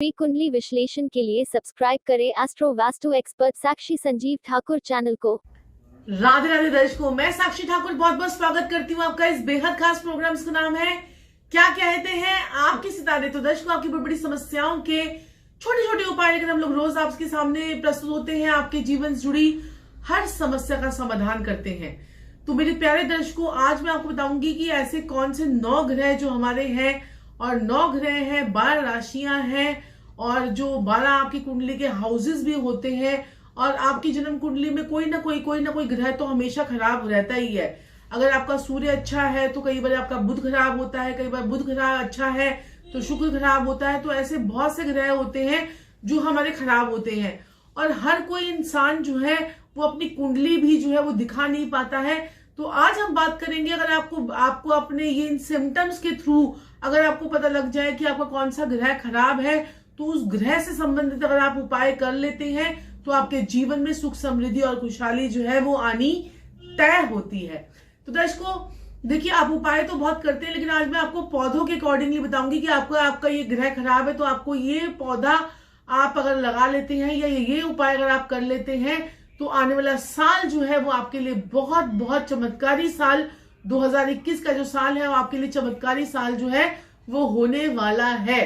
Free कुंडली विश्लेषण के लिए सब्सक्राइब करें एस्ट्रो वास्तु एक्सपर्ट साक्षी संजीव ठाकुर चैनल को। राधे राधे दर्शकों, मैं साक्षी ठाकुर बहुत बहुत स्वागत करती हूँ आपका इस बेहद खास प्रोग्राम। इसका नाम है क्या कहते हैं आपके सितारे। तो दर्शकों, आपकी बड़ी बड़ी समस्याओं के छोटे छोटे उपाय लेकर हम लोग रोज आपके सामने प्रस्तुत होते हैं, आपके जीवन से जुड़ी हर समस्या का समाधान करते हैं। तो मेरे प्यारे दर्शकों, आज मैं आपको बताऊंगी कि ऐसे कौन से 9 ग्रह जो हमारे हैं, और 9 ग्रह हैं, 12 राशियां हैं, और जो 12 आपकी कुंडली के हाउसेस भी होते हैं। और आपकी जन्म कुंडली में कोई ना कोई ग्रह तो हमेशा खराब रहता ही है। अगर आपका सूर्य अच्छा है तो कई बार आपका बुध खराब होता है, कई बार बुध खराब अच्छा है तो शुक्र खराब होता है। तो ऐसे बहुत से ग्रह होते हैं जो हमारे खराब होते हैं, और हर कोई इंसान जो है वो अपनी कुंडली भी जो है वो दिखा नहीं पाता है। तो आज हम बात करेंगे, अगर आपको अपने ये इन सिम्टम्स के थ्रू अगर आपको पता लग जाए कि आपका कौन सा ग्रह खराब है, तो उस ग्रह से संबंधित अगर आप उपाय कर लेते हैं तो आपके जीवन में सुख समृद्धि और खुशहाली जो है वो आनी तय होती है। तो दर्शकों देखिए, आप उपाय तो बहुत करते हैं, लेकिन आज मैं आपको पौधों के अकॉर्डिंगली बताऊंगी कि आपका ये ग्रह खराब है तो आपको ये पौधा आप अगर लगा लेते हैं या ये उपाय अगर आप कर लेते हैं तो आने वाला साल जो है वो आपके लिए बहुत बहुत चमत्कारी साल, 2021 का जो साल है वो आपके लिए चमत्कारी साल जो है वो होने वाला है।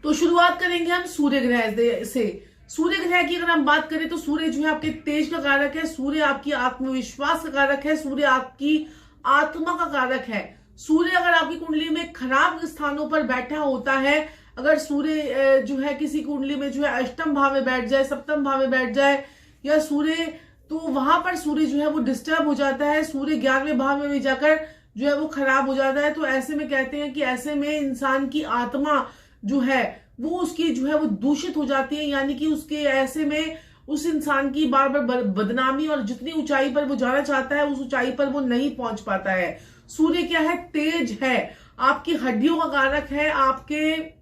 तो शुरुआत करेंगे हम सूर्य ग्रह से। सूर्य ग्रह की अगर हम बात करें तो सूर्य जो है आपके तेज का कारक है, सूर्य आपकी आत्मविश्वास का कारक है, सूर्य आपकी आत्मा का कारक है। सूर्य अगर आपकी कुंडली में खराब स्थानों पर बैठा होता है, अगर सूर्य जो है किसी कुंडली में जो है अष्टम भाव में बैठ जाए, सप्तम भाव में बैठ जाए, या सूर्य, तो वहां पर सूर्य जो है वो डिस्टर्ब हो जाता है, सूर्य 11वें भाव में भी जाकर जो है वो खराब हो जाता है। तो ऐसे में कहते हैं कि ऐसे में इंसान की आत्मा जो है वो उसकी जो है वो दूषित हो जाती है, यानी कि उसके ऐसे में उस इंसान की बार बार बदनामी, और जितनी ऊंचाई पर वो जाना चाहता है उस ऊंचाई पर वो नहीं पहुंच पाता है। सूर्य क्या है? तेज है, आपकी हड्डियों का कारक है। आपके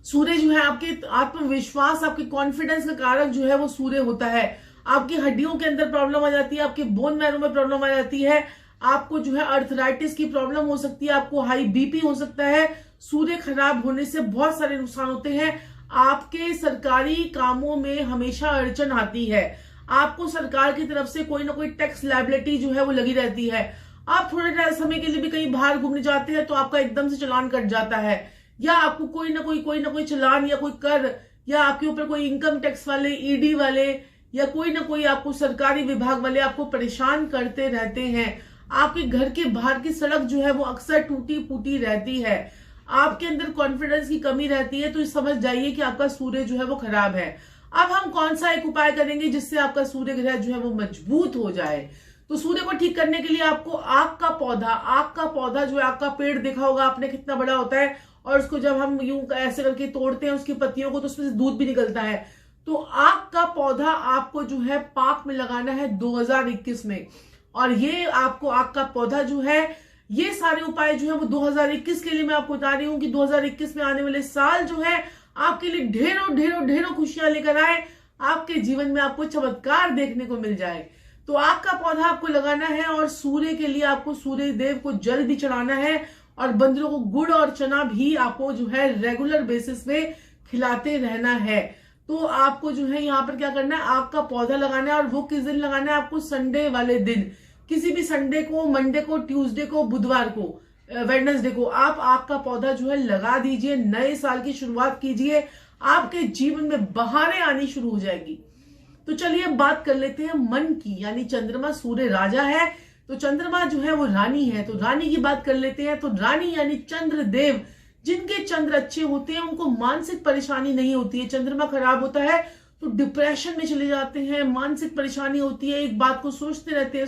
सूर्य जो है आपके आत्मविश्वास, आपके कॉन्फिडेंस का कारक जो है वो सूर्य होता है। आपकी हड्डियों के अंदर प्रॉब्लम आ जाती है, आपके बोन मैरो में प्रॉब्लम आ जाती है, आपको जो है अर्थराइटिस की प्रॉब्लम हो सकती है, आपको हाई बीपी हो सकता है। सूर्य खराब होने से बहुत सारे नुकसान होते हैं। आपके सरकारी कामों में हमेशा अड़चन आती है, आपको सरकार की तरफ से कोई ना कोई टैक्स लायबिलिटी जो है वो लगी रहती है। आप थोड़े समय के लिए भी कहीं बाहर घूमने जाते हैं तो आपका एकदम से चालान कट जाता है, या आपको कोई ना कोई चालान या कोई कर, या आपके ऊपर कोई इनकम टैक्स वाले, ईडी वाले, या कोई ना कोई आपको सरकारी विभाग वाले आपको परेशान करते रहते हैं। आपके घर के बाहर की सड़क जो है वो अक्सर टूटी फूटी रहती है, आपके अंदर कॉन्फिडेंस की कमी रहती है। तो समझ जाइए कि आपका सूर्य जो है वो खराब है। अब हम कौन सा एक उपाय करेंगे जिससे आपका सूर्य ग्रह जो है वो मजबूत हो जाए। तो सूर्य को ठीक करने के लिए आपको आग का पौधा जो है, आग का पेड़ देखा होगा आपने कितना बड़ा होता है, और उसको जब हम यूं ऐसे करके तोड़ते हैं उसकी पत्तियों को तो उसमें से दूध भी निकलता है। तो आग का पौधा आपको जो है पाक में लगाना है 2021 में। और ये आपको आग का पौधा जो है, ये सारे उपाय जो है वो 2021 के लिए मैं आपको बता रही हूँ कि 2021 में आने वाले साल जो है आपके लिए ढेरों ढेरों ढेरों खुशियां लेकर आए, आपके जीवन में आपको चमत्कार देखने को मिल जाए। तो आग का पौधा आपको लगाना है, और सूर्य के लिए आपको सूर्य देव को जल भी चढ़ाना है, और बंदरों को गुड़ और चना भी आपको जो है रेगुलर बेसिस पे खिलाते रहना है। तो आपको जो है यहाँ पर क्या करना है, आग का पौधा लगाना है। और वो किस दिन लगाना है? आपको संडे वाले दिन, किसी भी संडे को, मंडे को, ट्यूसडे को, बुधवार को, वेडनेसडे को आप आग का पौधा जो है लगा दीजिए। नए साल की शुरुआत कीजिए, आपके जीवन में बहारें आनी शुरू हो जाएगी। तो चलिए अब बात कर लेते हैं मन की, यानी चंद्रमा सूर्य राजा है तो चंद्रमा जो है वो रानी है। तो रानी की बात कर लेते हैं। तो रानी यानी चंद्रदेव, जिनके चंद्र अच्छे होते हैं उनको मानसिक परेशानी नहीं होती है। चंद्रमा खराब होता है तो डिप्रेशन में चले जाते हैं, मानसिक परेशानी होती है, एक बात को सोचते रहते हैं,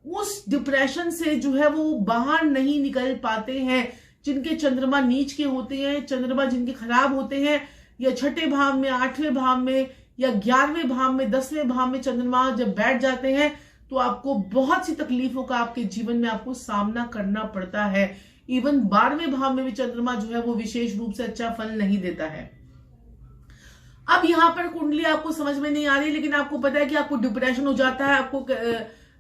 उस डिप्रेशन से जो है वो बाहर नहीं निकल पाते हैं। जिनके चंद्रमा नीच के होते हैं, चंद्रमा जिनके खराब होते हैं, या छठे भाव में, 8वें भाव में, या 11वें भाव में, 10वें भाव में चंद्रमा जब बैठ जाते हैं तो आपको बहुत सी तकलीफों का आपके जीवन में आपको सामना करना पड़ता है। इवन 12वें भाव में भी चंद्रमा जो है वो विशेष रूप से अच्छा फल नहीं देता है। अब यहाँ पर कुंडली आपको समझ में नहीं आ रही, लेकिन आपको पता है कि आपको डिप्रेशन हो जाता है, आपको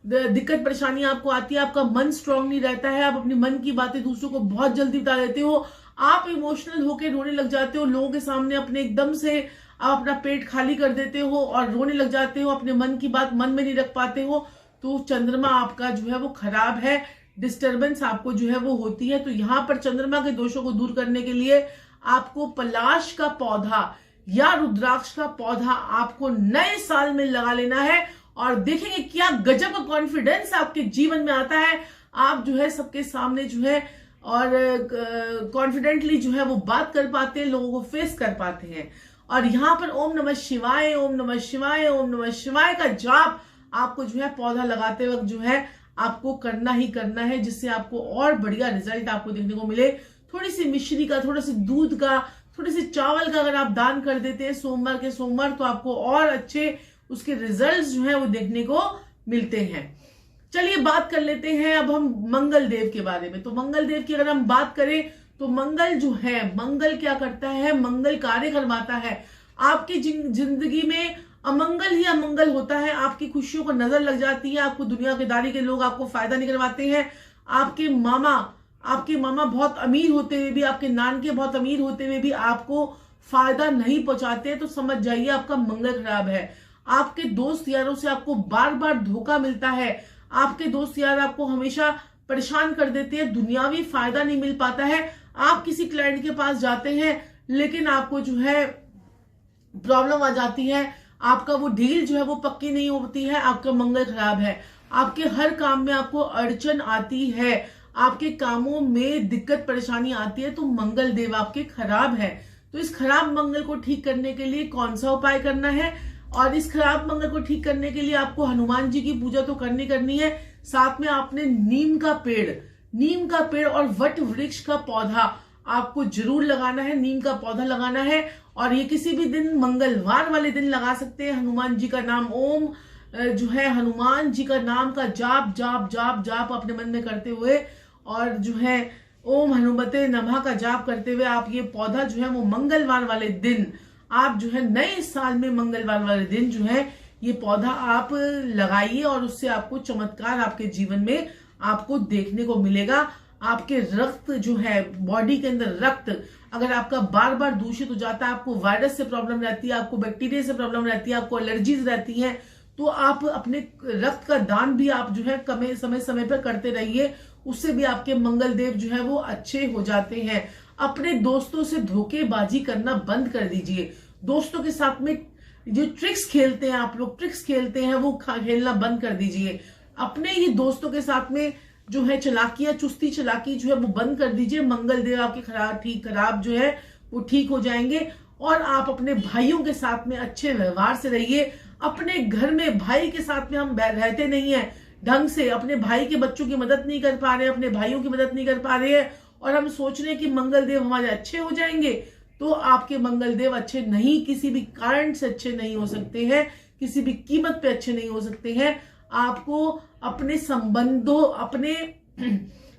दिक्कत परेशानी आपको आती है, आपका मन स्ट्रांग नहीं रहता है, आप अपने मन की बातें दूसरों को बहुत जल्दी बता देते हो, आप इमोशनल होकर रोने लग जाते हो, लोगों के सामने अपने एकदम से आप अपना पेट खाली कर देते हो और रोने लग जाते हो, अपने मन की बात मन में नहीं रख पाते हो, तो चंद्रमा आपका जो है वो खराब है, डिस्टरबेंस आपको जो है वो होती है। तो यहाँ पर चंद्रमा के दोषों को दूर करने के लिए आपको पलाश का पौधा या रुद्राक्ष का पौधा आपको नए साल में लगा लेना है और देखेंगे क्या गजब का कॉन्फिडेंस आपके जीवन में आता है। आप जो है सबके सामने जो है और कॉन्फिडेंटली जो है वो बात कर पाते हैं, लोगों को फेस कर पाते हैं। और यहाँ पर ओम नमः शिवाय, ओम नमः शिवाय, ओम नमः शिवाय का जाप आपको जो है पौधा लगाते वक्त जो है आपको करना ही करना है, जिससे आपको और बढ़िया रिजल्ट आपको देखने को मिले। थोड़ी सी मिश्री का, थोड़ा सी दूध का, थोड़ी सी चावल का अगर आप दान कर देते हैं सोमवार के सोमवार, तो आपको और अच्छे उसके रिजल्ट्स जो है वो देखने को मिलते हैं। चलिए बात कर लेते हैं अब हम मंगल देव के बारे में। तो मंगल देव की अगर हम बात करें तो मंगल जो है, मंगल क्या करता है, मंगल कार्य करवाता है। आपकी जिंदगी में अमंगल ही अमंगल होता है, आपकी खुशियों को नजर लग जाती है, आपको दुनियादारी के लोग आपको फायदा नहीं करवाते हैं। आपके मामा बहुत अमीर होते हुए भी, आपके नानके बहुत अमीर होते हुए भी आपको फायदा नहीं पहुंचाते, तो समझ जाइए आपका मंगल खराब है। आपके दोस्त यारों से आपको बार बार धोखा मिलता है, आपके दोस्त यार आपको हमेशा परेशान कर देते हैं, दुनियावी फायदा नहीं मिल पाता है। आप किसी क्लाइंट के पास जाते हैं लेकिन आपको जो है प्रॉब्लम आ जाती है, आपका वो डील जो है वो पक्की नहीं होती है, आपका मंगल खराब है। आपके हर काम में आपको अड़चन आती है, आपके कामों में दिक्कत परेशानी आती है, तो मंगल देव आपके खराब है। तो इस खराब मंगल को ठीक करने के लिए कौन सा उपाय करना है, और इस खराब मंगल को ठीक करने के लिए आपको हनुमान जी की पूजा तो करनी है, साथ में आपने नीम का पेड़ और वट वृक्ष का पौधा आपको जरूर लगाना है, नीम का पौधा लगाना है। और ये किसी भी दिन मंगलवार वाले दिन लगा सकते हैं। हनुमान जी का नाम ओम जो है, हनुमान जी का नाम का जाप जाप जाप जाप अपने मन में करते हुए और जो है ओम हनुमते नमः का जाप करते हुए आप ये पौधा जो है वो मंगलवार वाले दिन आप जो है नए साल में मंगलवार वाले दिन जो है ये पौधा आप लगाइए और उससे आपको चमत्कार आपके जीवन में आपको देखने को मिलेगा। आपके रक्त जो है, बॉडी के अंदर रक्त अगर आपका बार बार दूषित हो जाता है, आपको वायरस से प्रॉब्लम रहती है, आपको बैक्टीरिया से प्रॉब्लम रहती है, आपको एलर्जीज रहती हैं, तो आप अपने रक्त का दान भी आप जो है समय पर करते रहिए, उससे भी आपके मंगल देव जो है वो अच्छे हो जाते हैं। अपने दोस्तों से धोखेबाजी करना बंद कर दीजिए। दोस्तों के साथ में जो ट्रिक्स खेलते हैं, आप लोग ट्रिक्स खेलते हैं, वो खेलना बंद कर दीजिए। अपने ही दोस्तों के साथ में जो है चलाकियां, चुस्ती चलाकी जो है वो बंद कर दीजिए। मंगल देव आपके खराब जो है वो ठीक हो जाएंगे। और आप अपने भाइयों के साथ में अच्छे व्यवहार से रहिए। अपने घर में भाई के साथ में हम रहते नहीं है ढंग से, अपने भाई के बच्चों की मदद नहीं कर पा रहे, अपने भाइयों की मदद नहीं कर पा रहे हैं, और हम सोच रहे हैं कि मंगल देव हमारे अच्छे हो जाएंगे, तो आपके मंगल देव अच्छे नहीं, किसी भी कारण से अच्छे नहीं हो सकते हैं, किसी भी कीमत पे अच्छे नहीं हो सकते हैं। आपको अपने संबंधों, अपने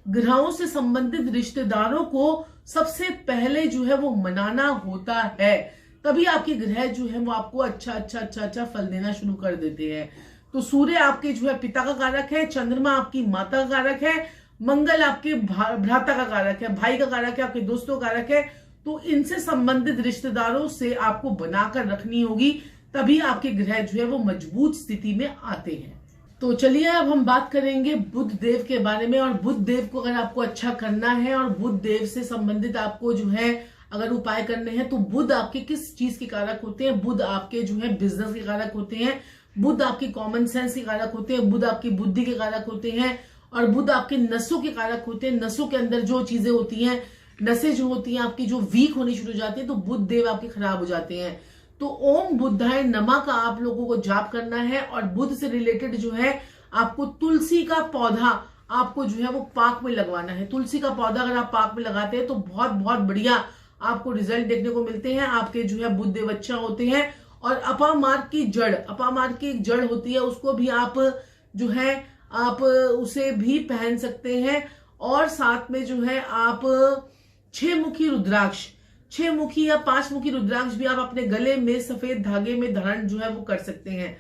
ग्रहों से संबंधित रिश्तेदारों को सबसे पहले जो है वो मनाना होता है, तभी आपके ग्रह जो है वो आपको अच्छा फल देना शुरू कर देते हैं। तो सूर्य आपके जो है पिता का कारक है, चंद्रमा आपकी माता का कारक है, मंगल आपके भ्राता का कारक है, भाई का कारक है, आपके दोस्तों का कारक है। तो इनसे संबंधित रिश्तेदारों से आपको बनाकर रखनी होगी, तभी आपके ग्रह जो है वो मजबूत स्थिति में आते हैं। तो चलिए अब हम बात करेंगे बुध देव के बारे में। और बुध देव को अगर आपको अच्छा करना है और बुध देव से संबंधित आपको जो है अगर उपाय करने हैं, तो बुध आपके किस चीज के कारक होते हैं? बुध आपके जो है बिजनेस के कारक होते हैं, बुध आपके कॉमन सेंस के कारक होते हैं, बुध आपकी बुद्धि के कारक होते हैं, और बुध आपके नसों के कारक होते हैं। नसों के अंदर जो चीजें होती हैं, नसें जो होती हैं आपकी जो वीक होनी शुरू हो जाती है, तो बुध देव आपके खराब हो जाते हैं। तो ओम बुधाय नमः का आप लोगों को जाप करना है। और बुध से रिलेटेड जो है आपको तुलसी का पौधा आपको जो है वो पाक में लगवाना है। तुलसी का पौधा अगर आप पाक में लगाते हैं तो बहुत बहुत बढ़िया आपको रिजल्ट देखने को मिलते हैं। आपके जो है बुध देव अच्छा होते हैं। और अपामार्ग की एक जड़ होती है, उसको भी आप जो है आप उसे भी पहन सकते हैं। और साथ में जो है आप 6 मुखी रुद्राक्ष, 6 मुखी या 5 मुखी रुद्राक्ष भी आप अपने गले में सफेद धागे में धारण जो है वो कर सकते हैं।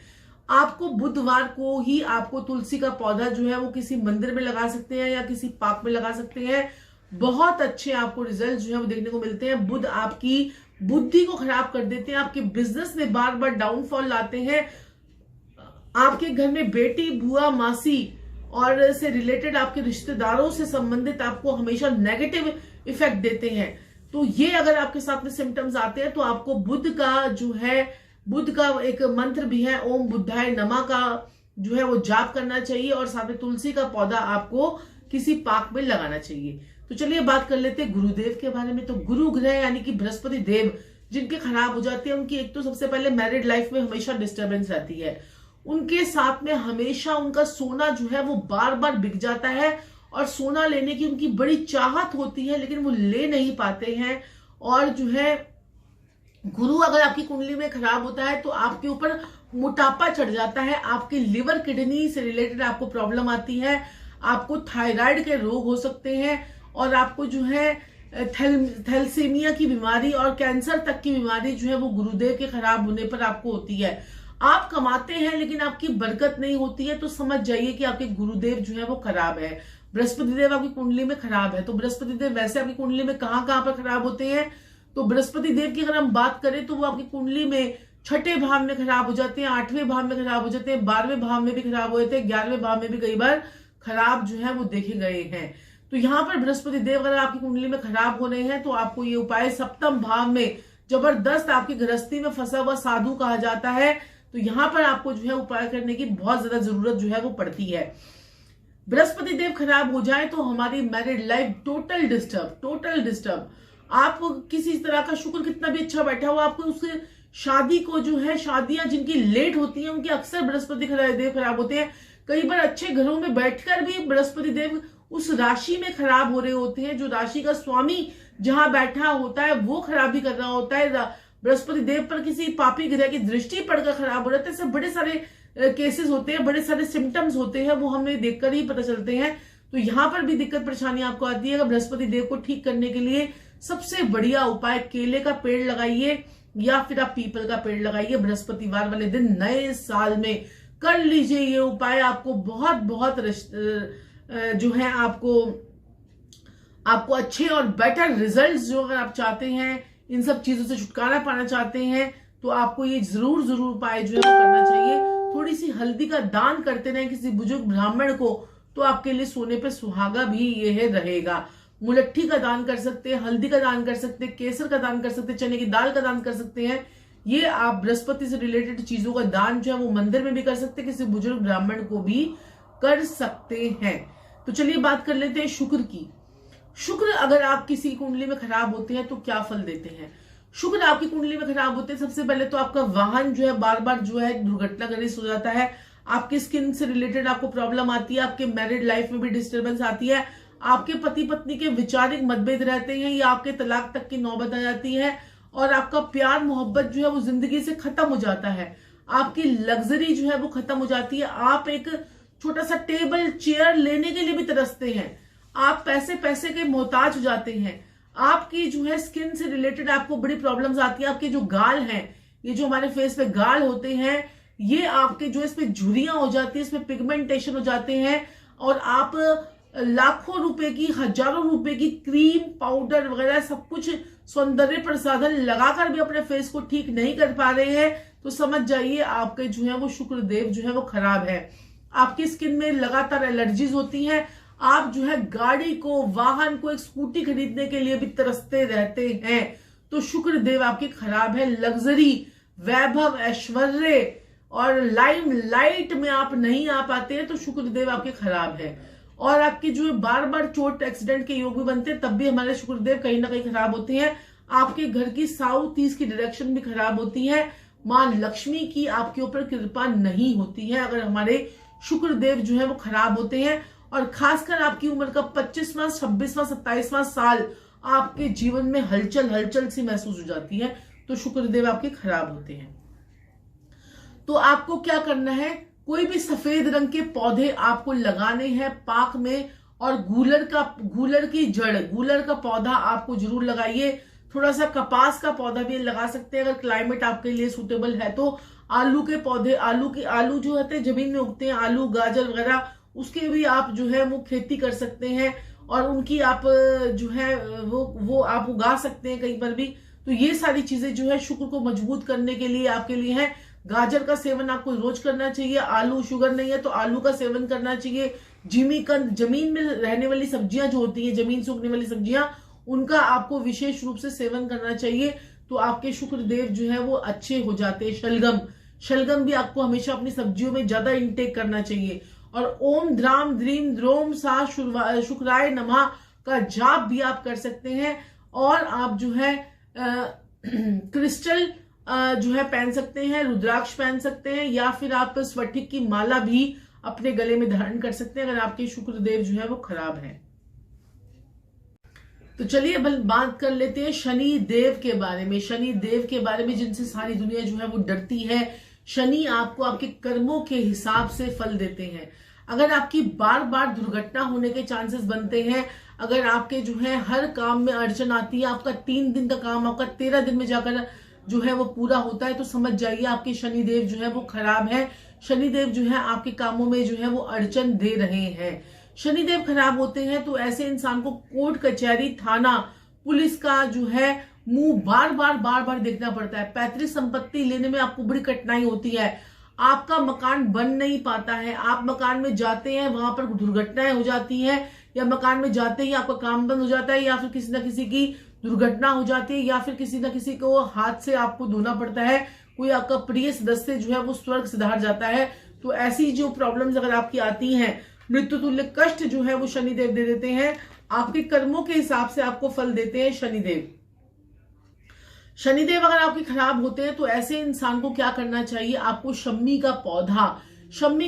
आपको बुधवार को ही आपको तुलसी का पौधा जो है वो किसी मंदिर में लगा सकते हैं या किसी पार्क में लगा सकते हैं। बहुत अच्छे आपको रिजल्ट जो है वो देखने को मिलते हैं। बुध आपकी बुद्धि को खराब कर देते हैं, आपके बिजनेस में बार बार डाउनफॉल लाते हैं, आपके घर में बेटी, बुआ, मासी और से रिलेटेड आपके रिश्तेदारों से संबंधित आपको हमेशा नेगेटिव इफेक्ट देते हैं। तो ये अगर आपके साथ में सिम्टम्स आते हैं तो आपको बुध का एक मंत्र भी है, ओम बुद्धाय नमः का जो है वो जाप करना चाहिए और साथ में तुलसी का पौधा आपको किसी पार्क में लगाना चाहिए। तो चलिए बात कर लेते हैं गुरुदेव के बारे में। तो गुरु ग्रह यानी कि बृहस्पति देव जिनके खराब हो जाते हैं, उनकी एक तो सबसे पहले मैरिड लाइफ में हमेशा डिस्टर्बेंस रहती है। उनके साथ में हमेशा उनका सोना जो है वो बार बार बिक जाता है और सोना लेने की उनकी बड़ी चाहत होती है, लेकिन वो ले नहीं पाते हैं। और जो है गुरु अगर आपकी कुंडली में खराब होता है तो आपके ऊपर मोटापा चढ़ जाता है, आपके लिवर किडनी से रिलेटेड आपको प्रॉब्लम आती है, आपको थायराइड के रोग हो सकते हैं और आपको जो है थैलेसीमिया की बीमारी और कैंसर तक की बीमारी जो है वो गुरुदेव के खराब होने पर आपको होती है। आप कमाते हैं लेकिन आपकी बरकत नहीं होती है, तो समझ जाइए कि आपके गुरुदेव जो है वो खराब है। बृहस्पति देव आपकी कुंडली में खराब है। तो बृहस्पति देव वैसे आपकी कुंडली में कहां कहां पर खराब होते हैं, तो बृहस्पति देव की अगर हम बात करें तो वो आपकी कुंडली में छठे भाव में खराब हो जाते हैं, 8वें भाव में खराब हो जाते हैं, 12वें भाव में भी खराब हुए थे, 11वें भाव में भी कई बार खराब जो है वो देखे गए हैं। तो यहाँ पर बृहस्पति देव अगर आपकी कुंडली में खराब हो रहे हैं तो आपको ये उपाय, सप्तम भाव में जबरदस्त आपकी गृहस्थी में फंसा हुआ साधु कहा जाता है, तो यहाँ पर आपको जो है उपाय करने की बहुत ज्यादा जरूरत जो है वो पड़ती है। बृहस्पति देव खराब हो जाए तो हमारी मैरिड लाइफ टोटल डिस्टर्ब। आप किसी तरह का शुक्र कितना भी अच्छा बैठा हुआ, आपको उसके शादी को जो है, शादियां जिनकी लेट होती हैं उनके अक्सर बृहस्पति देव खराब होते हैं। कई बार अच्छे घरों में बैठकर भी बृहस्पति देव उस राशि में खराब हो रहे होते हैं, जो राशि का स्वामी जहां बैठा होता है वो खराबी कर रहा होता है। बृहस्पति देव पर किसी पापी ग्रह की दृष्टि पड़कर खराब हो रहा है। ऐसे बड़े सारे केसेस होते हैं, बड़े सारे सिम्टम्स होते हैं, वो हमें देखकर ही पता चलते हैं। तो यहाँ पर भी दिक्कत परेशानी आपको आती है। बृहस्पति देव को ठीक करने के लिए सबसे बढ़िया उपाय केले का पेड़ लगाइए या फिर आप पीपल का पेड़ लगाइए। बृहस्पतिवार वाले दिन नए साल में कर लीजिए ये उपाय, आपको बहुत जो है आपको अच्छे और बेटर रिजल्ट्स जो अगर आप चाहते हैं, इन सब चीजों से छुटकारा पाना चाहते हैं, तो आपको ये जरूर उपाय जो है वो करना चाहिए। थोड़ी सी हल्दी का दान करते रहें किसी बुजुर्ग ब्राह्मण को, तो आपके लिए सोने पे सुहागा भी ये रहेगा। मुलट्ठी का दान कर सकते हैं, हल्दी का दान कर सकते हैं, केसर का दान कर सकते हैं, चने की दाल का दान कर सकते हैं। ये आप बृहस्पति से रिलेटेड चीजों का दान जो है वो मंदिर में भी कर सकते हैं, किसी बुजुर्ग ब्राह्मण को भी कर सकते हैं। तो चलिए बात कर लेते हैं शुक्र की। शुक्र अगर आप किसी कुंडली में खराब होते हैं तो क्या फल देते हैं। शुक्र आपकी कुंडली में खराब होते हैं, सबसे पहले तो आपका वाहन जो है बार बार जो है दुर्घटनाग्रस्त हो जाता है, आपकी स्किन से रिलेटेड आपको प्रॉब्लम आती है, आपके मैरिड लाइफ में भी डिस्टर्बेंस आती है, आपके पति पत्नी के वैचारिक मतभेद रहते हैं या आपके तलाक तक की नौबत आ जाती है और आपका प्यार मोहब्बत जो है वो जिंदगी से खत्म हो जाता है, आपकी लग्जरी जो है वो खत्म हो जाती है, आप एक छोटा सा टेबल चेयर लेने के लिए भी तरसते हैं, आप पैसे के मोहताज हो जाते हैं, आपकी जो है स्किन से रिलेटेड आपको बड़ी प्रॉब्लम्स आती है, आपके जो गाल हैं, ये जो हमारे फेस पे गाल होते हैं, ये आपके जो इस पे झुर्रियां हो जाती है, इसमें पिगमेंटेशन हो जाते हैं और आप लाखों रुपए की, हजारों रुपए की क्रीम, पाउडर वगैरह सब कुछ सौंदर्य प्रसाधन लगाकर भी अपने फेस को ठीक नहीं कर पा रहे हैं, तो समझ जाइए आपके जो है वो शुक्रदेव जो है वो खराब है। आपकी स्किन में लगातार एलर्जीज होती हैं, आप जो है गाड़ी को, वाहन को, एक स्कूटी खरीदने के लिए भी तरसते रहते हैं, तो शुक्रदेव आपके खराब है। लग्जरी, वैभव, ऐश्वर्य और लाइट में आप नहीं आ पाते हैं तो शुक्रदेव आपके खराब है। और आपके जो बार बार चोट एक्सीडेंट के योग भी बनते हैं तब भी हमारे शुक्रदेव कहीं ना कहीं खराब होते हैं। आपके घर की साउथ ईस्ट की डायरेक्शन भी खराब होती है, मां लक्ष्मी की आपके ऊपर कृपा नहीं होती है अगर हमारे शुक्रदेव जो है वो खराब होते हैं। और खासकर आपकी उम्र का 25वां, 26वां, 27वां साल आपके जीवन में हलचल सी महसूस हो जाती है, तो शुक्रदेव आपके खराब होते हैं। तो आपको क्या करना है, कोई भी सफेद रंग के पौधे आपको लगाने हैं पार्क में, और गूलर की जड़, गूलर का पौधा आपको जरूर लगाइए। थोड़ा सा कपास का पौधा भी लगा सकते हैं अगर क्लाइमेट आपके लिए सूटेबल है तो। आलू के पौधे, आलू जो होते हैं जमीन में उगते हैं, आलू, गाजर वगैरह, उसके भी आप जो है वो खेती कर सकते हैं। और उनकी आप जो है वो आप उगा सकते हैं कहीं पर भी। तो ये सारी चीजें जो है शुक्र को मजबूत करने के लिए आपके लिए है। गाजर का सेवन आपको रोज करना चाहिए। आलू, शुगर नहीं है तो आलू का सेवन करना चाहिए। जिमीकंद, जमीन में रहने वाली सब्जियां जो होती है, जमीन से उगने वाली सब्जियां, उनका आपको विशेष रूप से सेवन करना चाहिए। तो आपके शुक्र देव जो है वो अच्छे हो जाते हैं। शलगम भी आपको हमेशा अपनी सब्जियों में ज्यादा इंटेक करना चाहिए। और ओम द्राम द्रीम द्रोम सा शुक्राय नमः का जाप भी आप कर सकते हैं। और आप जो है क्रिस्टल जो है पहन सकते हैं, रुद्राक्ष पहन सकते हैं, या फिर आप स्फटिक की माला भी अपने गले में धारण कर सकते हैं अगर आपके शुक्र देव जो है वो खराब है। तो चलिए अब बात कर लेते हैं शनि देव के बारे में। शनि देव के बारे में जिनसे सारी दुनिया जो है वो डरती है। शनि आपको आपके कर्मों के हिसाब से फल देते हैं। अगर आपकी बार बार दुर्घटना होने के चांसेस बनते हैं, अगर आपके जो है हर काम में अड़चन आती है, आपका 3 दिन का काम आपका 13 दिन में जाकर जो है वो पूरा होता है, तो समझ जाइए आपके शनिदेव जो है वो खराब है। शनिदेव जो है आपके कामों में जो है वो अड़चन दे रहे हैं। शनिदेव खराब होते हैं तो ऐसे इंसान को कोर्ट कचहरी, थाना, पुलिस का जो है मुंह बार बार देखना पड़ता है। पैतृक संपत्ति लेने में आपको बड़ी कठिनाई होती है। आपका मकान बन नहीं पाता है। आप मकान में जाते हैं, वहां पर दुर्घटनाएं हो जाती हैं, या मकान में जाते ही आपका काम बंद हो जाता है, या फिर किसी न किसी की दुर्घटना हो जाती है, या फिर किसी न किसी को हाथ से आपको धोना पड़ता है। कोई आपका प्रिय सदस्य जो है वो स्वर्ग सिधार जाता है। तो ऐसी जो प्रॉब्लम्स अगर आपकी आती हैं, मृत्यु तुल्य कष्ट जो है वो शनिदेव दे देते हैं। आपके कर्मों के हिसाब से आपको फल देते हैं शनिदेव। शनिदेव अगर आपके खराब होते हैं तो ऐसे इंसान को क्या करना चाहिए? आपको शम्मी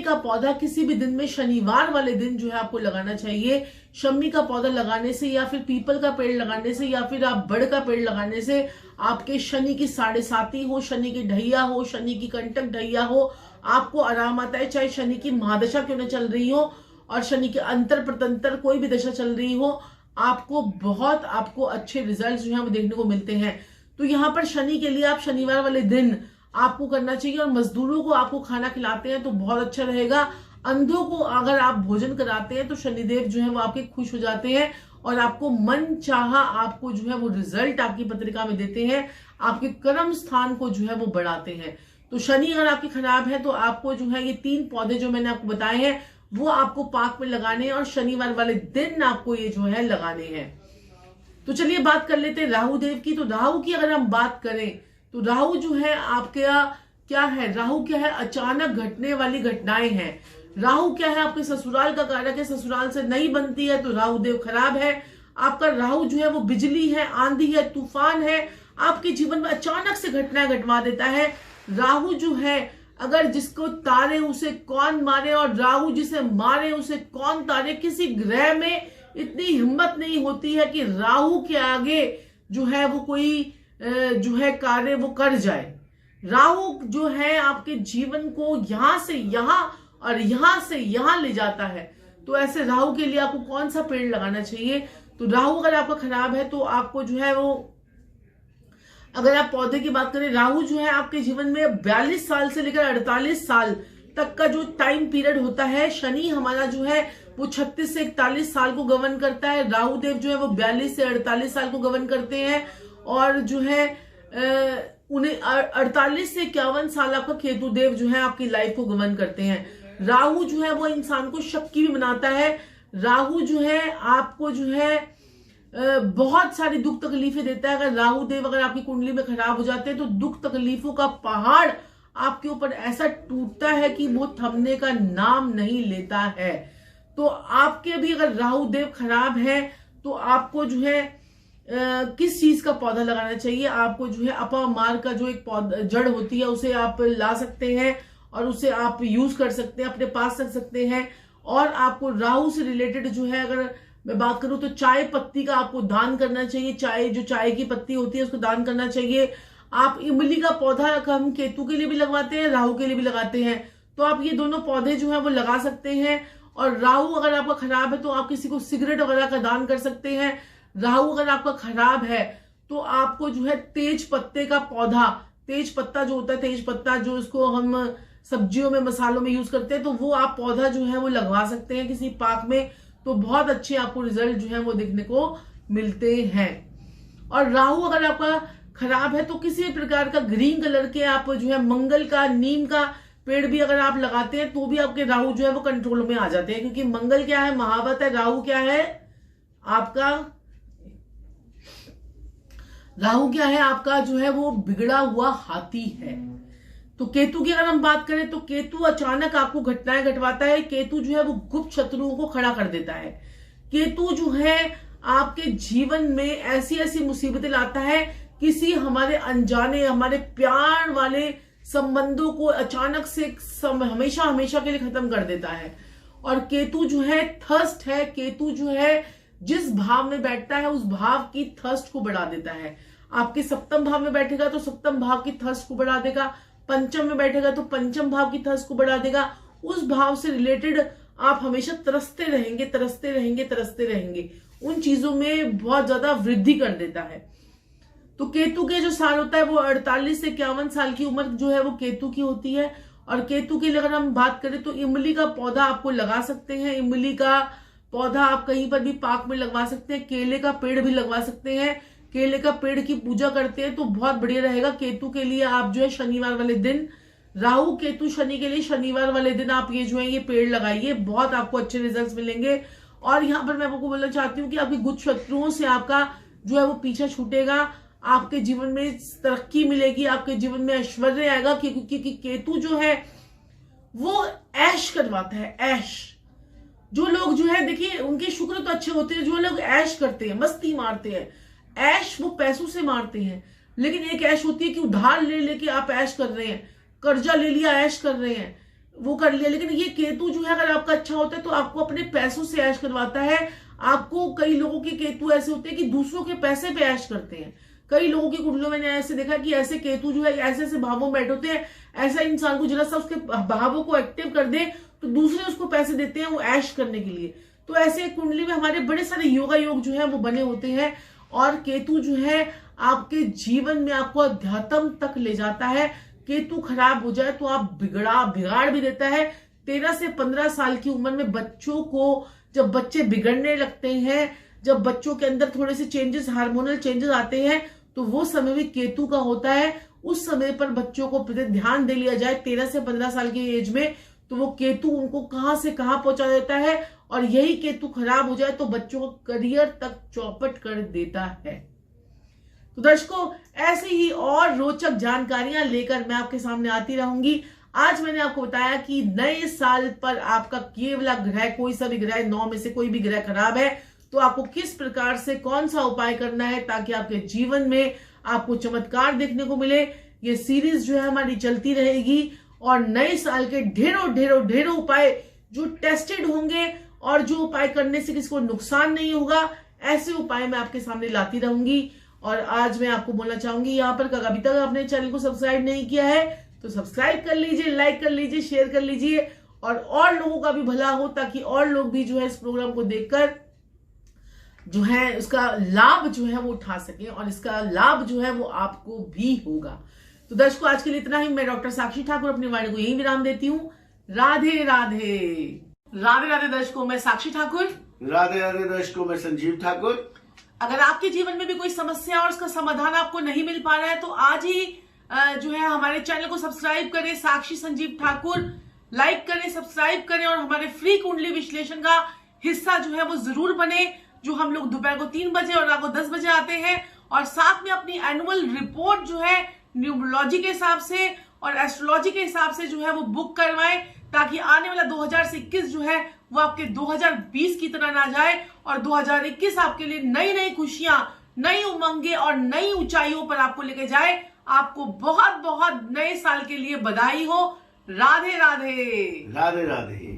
का पौधा किसी भी दिन में शनिवार वाले दिन जो है आपको लगाना चाहिए। शम्मी का पौधा लगाने से, या फिर पीपल का पेड़ लगाने से, या फिर आप बड़ का पेड़ लगाने से आपके शनि की 7.5 हो, शनि की ढैया हो, शनि की कंटक ढैया हो, आपको आराम आता है। चाहे शनि की महादशा क्यों न चल रही हो और शनि के अंतर प्रतंतर कोई भी दशा चल रही हो, आपको अच्छे रिजल्ट जो है वो देखने को मिलते हैं। तो यहाँ पर शनि के लिए आप शनिवार वाले दिन आपको करना चाहिए। और मजदूरों को आपको खाना खिलाते हैं तो बहुत अच्छा रहेगा। अंधों को अगर आप भोजन कराते हैं तो शनिदेव जो है वो आपके खुश हो जाते हैं और आपको मन चाहा आपको जो है वो रिजल्ट आपकी पत्रिका में देते हैं। आपके कर्म स्थान को जो है वो बढ़ाते हैं। तो शनि अगर आपके खराब है तो आपको जो है ये 3 पौधे जो मैंने आपको बताए हैं वो आपको पार्क में लगाने हैं और शनिवार वाले दिन आपको ये जो है लगाने हैं। तो चलिए बात कर लेते हैं राहु देव की। तो राहु की अगर हम बात करें तो राहु जो है आपके क्या है? राहु क्या है? अचानक घटने वाली घटनाएं हैं। राहु क्या है? आपके ससुराल का कारक है। ससुराल से नहीं बनती है तो राहु देव खराब है। आपका राहु जो है वो बिजली है, आंधी है, तूफान है, आपके जीवन में अचानक से घटनाएं घटवा देता है। राहु जो है अगर जिसको तारे उसे कौन मारे, और राहु जिसे मारे उसे कौन तारे। किसी ग्रह में इतनी हिम्मत नहीं होती है कि राहु के आगे जो है वो कोई जो है कार्य वो कर जाए। राहु जो है आपके जीवन को यहां से यहां और यहां से यहां ले जाता है। तो ऐसे राहु के लिए आपको कौन सा पेड़ लगाना चाहिए? तो राहु अगर आपका खराब है तो आपको जो है वो, अगर आप पौधे की बात करें, राहु जो है आपके जीवन में 42 साल से लेकर 48 साल तक का जो टाइम पीरियड होता है। शनि हमारा जो है वो 36 से 41 साल को गवर्न करता है। राहु देव जो है वो 42 से 48 साल को गवर्न करते हैं। और जो है उन्हें 48 से 51 साल आपका केतु देव जो है आपकी लाइफ को गवर्न करते हैं। राहु जो है वो इंसान को शक्की भी बनाता है। राहु जो है आपको जो है बहुत सारी दुख तकलीफें देता है। अगर राहु देव अगर आपकी कुंडली में खराब हो जाते हैं तो दुख तकलीफों का पहाड़ आपके ऊपर ऐसा टूटता है कि वो थमने का नाम नहीं लेता है। तो आपके भी अगर राहु देव खराब है तो आपको जो है किस चीज का पौधा लगाना चाहिए? आपको जो है अपामार का जो एक पौधा जड़ होती है उसे आप ला सकते हैं और उसे आप यूज कर सकते हैं, अपने पास रख सकते हैं। और आपको राहु से रिलेटेड जो है अगर मैं बात करूं तो चाय पत्ती का आपको दान करना चाहिए। चाय की पत्ती होती है उसको दान करना चाहिए। आप इमली का पौधा हम केतु के लिए भी लगवाते हैं, राहु के लिए भी लगाते हैं। तो आप ये दोनों पौधे जो है वो लगा सकते हैं। और राहु अगर आपका खराब है तो आप किसी को सिगरेट वगैरह का दान कर सकते हैं। राहु अगर आपका खराब है तो आपको जो है तेज पत्ते का पौधा, तेज पत्ता जो होता है, तेज पत्ता जो इसको हम सब्जियों में मसालों में यूज करते हैं, तो वो आप पौधा जो है वो लगवा सकते हैं किसी पार्क में। तो बहुत अच्छे आपको रिजल्ट जो है वो देखने को मिलते हैं। और राहु अगर आपका खराब है तो किसी भी प्रकार का ग्रीन कलर के आप जो है मंगल का, नीम का पेड़ भी अगर आप लगाते हैं तो भी आपके राहु जो है वो कंट्रोल में आ जाते हैं, क्योंकि मंगल क्या है, महावत है, राहु क्या है आपका, राहु क्या है आपका जो है वो बिगड़ा हुआ हाथी है। तो केतु की अगर हम बात करें तो केतु अचानक आपको घटनाएं घटवाता है। केतु जो है वो गुप्त शत्रुओं को खड़ा कर देता है। केतु जो है आपके जीवन में ऐसी ऐसी मुसीबतें लाता है, किसी हमारे अनजाने, हमारे प्यार वाले संबंधों को अचानक से हमेशा हमेशा के लिए खत्म कर देता है। और केतु जो है थर्स्ट है, केतु जो है जिस भाव में बैठता है उस भाव की थर्स्ट को बढ़ा देता है। आपके सप्तम भाव में बैठेगा तो सप्तम भाव की थर्स्ट को बढ़ा देगा, पंचम में बैठेगा तो पंचम भाव की थर्स्ट को बढ़ा देगा। उस भाव से रिलेटेड आप हमेशा तरसते रहेंगे, तरसते रहेंगे, तरसते रहेंगे, उन चीजों में बहुत ज्यादा वृद्धि कर देता है। तो केतु के जो साल होता है वो 48 से 51 साल की उम्र जो है वो केतु की होती है। और केतु के लिए अगर हम बात करें तो इमली का पौधा आपको लगा सकते हैं। इमली का पौधा आप कहीं पर भी पार्क में लगवा सकते हैं। केले का पेड़ भी लगवा सकते हैं। केले का पेड़ की पूजा करते हैं तो बहुत बढ़िया रहेगा। केतु के लिए आप जो है शनिवार वाले दिन, राहु केतु शनि के लिए शनिवार वाले दिन आप ये जो है ये पेड़ लगाइए, बहुत आपको अच्छे रिजल्ट्स मिलेंगे। और यहाँ पर मैं आपको बोलना चाहती हूँ कि आपकी गुप्त शत्रुओं से आपका जो है वो पीछा छूटेगा, आपके जीवन में तरक्की मिलेगी, आपके जीवन में ऐश्वर्य आएगा, क्योंकि केतु जो है वो ऐश करवाता है। ऐश, जो लोग जो है देखिए उनके शुक्र तो अच्छे होते हैं, जो लोग ऐश करते हैं, मस्ती मारते हैं, ऐश वो पैसों से मारते हैं। लेकिन एक ऐश होती है कि उधार ले लेके आप ऐश कर रहे हैं, कर्जा ले लिया ऐश कर रहे हैं, वो कर लिया। लेकिन ये केतु जो है अगर आपका अच्छा होता है तो आपको अपने पैसों से ऐश करवाता है। आपको कई लोगों के केतु ऐसे होते हैं कि दूसरों के पैसे पे ऐश करते हैं। कई लोगों की कुंडलियों में मैंने ऐसे देखा कि ऐसे केतु जो है ऐसे ऐसे भावों में बैठे होते हैं। ऐसा इंसान को जरा सा उसके भावों को एक्टिव कर दे तो दूसरे उसको पैसे देते हैं वो ऐश करने के लिए। तो ऐसे कुंडली में हमारे बड़े सारे योगा योग जो है वो बने होते हैं। और केतु जो है आपके जीवन में आपको अध्यात्म तक ले जाता है। केतु खराब हो जाए तो आप बिगाड़ भी देता है। 13 से 15 साल की उम्र में बच्चों को, जब बच्चे बिगड़ने लगते हैं, जब बच्चों के अंदर थोड़े से चेंजेस, हार्मोनल चेंजेस आते हैं, तो वो समय भी केतु का होता है। उस समय पर बच्चों को ध्यान दे लिया जाए 13 से 15 साल की एज में, तो वो केतु उनको कहां से कहां पहुंचा देता है। और यही केतु खराब हो जाए तो बच्चों को करियर तक चौपट कर देता है। तो दर्शकों, ऐसे ही और रोचक जानकारियां लेकर मैं आपके सामने आती रहूंगी। आज मैंने आपको बताया कि नए साल पर आपका ये वाला ग्रह, कोई सा भी ग्रह, 9 में से कोई भी ग्रह खराब है तो आपको किस प्रकार से कौन सा उपाय करना है ताकि आपके जीवन में आपको चमत्कार देखने को मिले। ये सीरीज जो है हमारी चलती रहेगी और नए साल के ढेरों उपाय जो टेस्टेड होंगे और जो उपाय करने से किसी को नुकसान नहीं होगा, ऐसे उपाय मैं आपके सामने लाती रहूंगी। और आज मैं आपको बोलना चाहूंगी यहाँ पर अभी तक आपने चैनल को सब्सक्राइब नहीं किया है तो सब्सक्राइब कर लीजिए, लाइक कर लीजिए, शेयर कर लीजिए और लोगों का भी भला हो, ताकि और लोग भी जो है इस प्रोग्राम को देखकर जो है उसका लाभ जो है वो उठा सके और इसका लाभ जो है वो आपको भी होगा। तो दर्शकों, आज के लिए इतना ही। मैं डॉक्टर साक्षी ठाकुर अपनी वाणी को यही विराम देती हूँ। राधे राधे। राधे राधे दर्शकों, मैं साक्षी ठाकुर। राधे राधे दर्शकों, मैं संजीव ठाकुर। अगर आपके जीवन में भी कोई समस्या और उसका समाधान आपको नहीं मिल पा रहा है तो आज ही जो है हमारे चैनल को सब्सक्राइब करें, साक्षी संजीव ठाकुर, लाइक करें, सब्सक्राइब करें और हमारे फ्री कुंडली विश्लेषण का हिस्सा जो है वो जरूर बने, जो हम लोग दोपहर को 3 बजे और रात को 10 बजे आते हैं। और साथ में अपनी एनुअल रिपोर्ट जो है न्यूमरोलॉजी के हिसाब से और एस्ट्रोलॉजी के हिसाब से जो है वो बुक करवाएं, ताकि आने वाला 2021 जो है वो आपके 2020 की तरह ना जाए और 2021 आपके लिए नई नई खुशियां, नई उमंगे और नई ऊंचाइयों पर आपको लेके जाए। आपको बहुत बहुत नए साल के लिए बधाई हो। राधे राधे। राधे राधे।